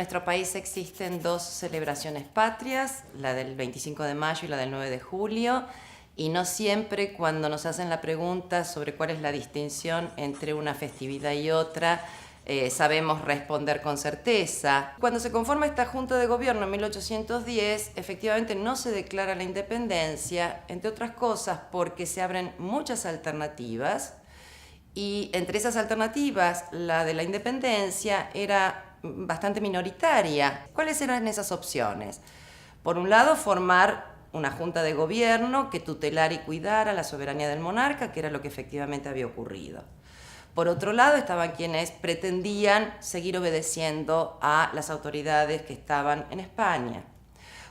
nuestro país existen dos celebraciones patrias, la del 25 de mayo y la del 9 de julio, y no siempre cuando nos hacen la pregunta sobre cuál es la distinción entre una festividad y otra, sabemos responder con certeza. Cuando se conforma esta Junta de Gobierno en 1810, efectivamente no se declara la independencia, entre otras cosas porque se abren muchas alternativas, y entre esas alternativas, la de la independencia era bastante minoritaria. ¿Cuáles eran esas opciones? Por un lado, formar una junta de gobierno que tutelara y cuidara la soberanía del monarca, que era lo que efectivamente había ocurrido. Por otro lado, estaban quienes pretendían seguir obedeciendo a las autoridades que estaban en España.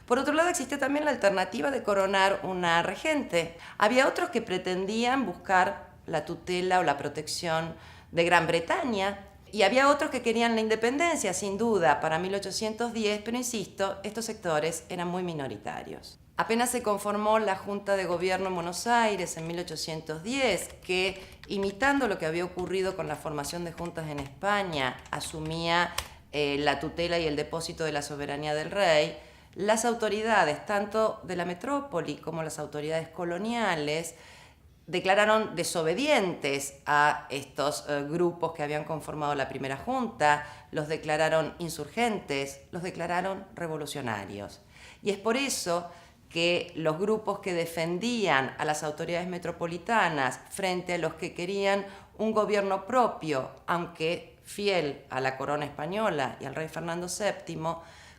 Por otro lado, existía también la alternativa de coronar una regente. Había otros que pretendían buscar la tutela o la protección de Gran Bretaña, y había otros que querían la independencia, sin duda, para 1810, pero insisto, estos sectores eran muy minoritarios. Apenas se conformó la Junta de Gobierno en Buenos Aires en 1810, que, imitando lo que había ocurrido con la formación de juntas en España, asumía la tutela y el depósito de la soberanía del rey. Las autoridades, tanto de la metrópoli como las autoridades coloniales, declararon desobedientes a estos grupos que habían conformado la primera junta, los declararon insurgentes, los declararon revolucionarios. Y es por eso que los grupos que defendían a las autoridades metropolitanas frente a los que querían un gobierno propio, aunque fiel a la corona española y al rey Fernando VII,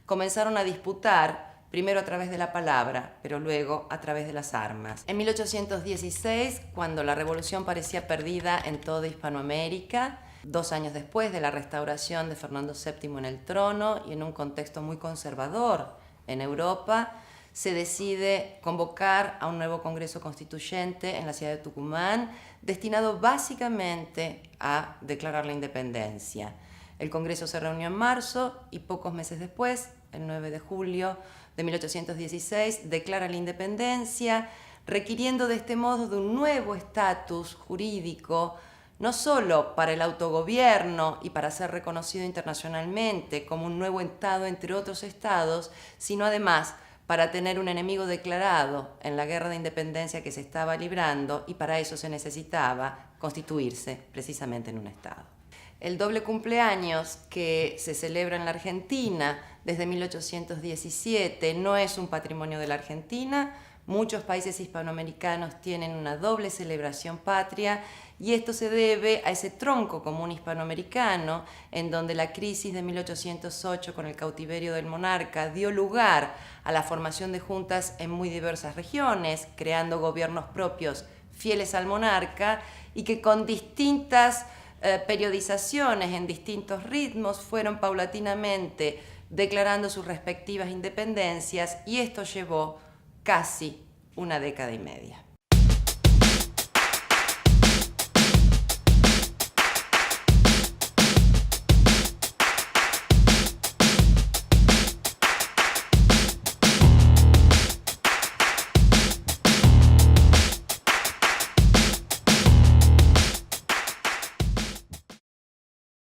comenzaron a disputar primero a través de la palabra, pero luego a través de las armas. En 1816, cuando la revolución parecía perdida en toda Hispanoamérica, 2 años después de la restauración de Fernando VII en el trono y en un contexto muy conservador en Europa, se decide convocar a un nuevo Congreso Constituyente en la ciudad de Tucumán, destinado básicamente a declarar la independencia. El Congreso se reunió en marzo y pocos meses después, el 9 de julio de 1816, declara la independencia, requiriendo de este modo de un nuevo estatus jurídico, no solo para el autogobierno y para ser reconocido internacionalmente como un nuevo estado entre otros estados, sino además para tener un enemigo declarado en la guerra de independencia que se estaba librando, y para eso se necesitaba constituirse precisamente en un estado. El doble cumpleaños que se celebra en la Argentina desde 1817 no es un patrimonio de la Argentina. Muchos países hispanoamericanos tienen una doble celebración patria, y esto se debe a ese tronco común hispanoamericano en donde la crisis de 1808 con el cautiverio del monarca dio lugar a la formación de juntas en muy diversas regiones, creando gobiernos propios fieles al monarca y que con distintas periodizaciones en distintos ritmos fueron paulatinamente declarando sus respectivas independencias, y esto llevó casi una década y media.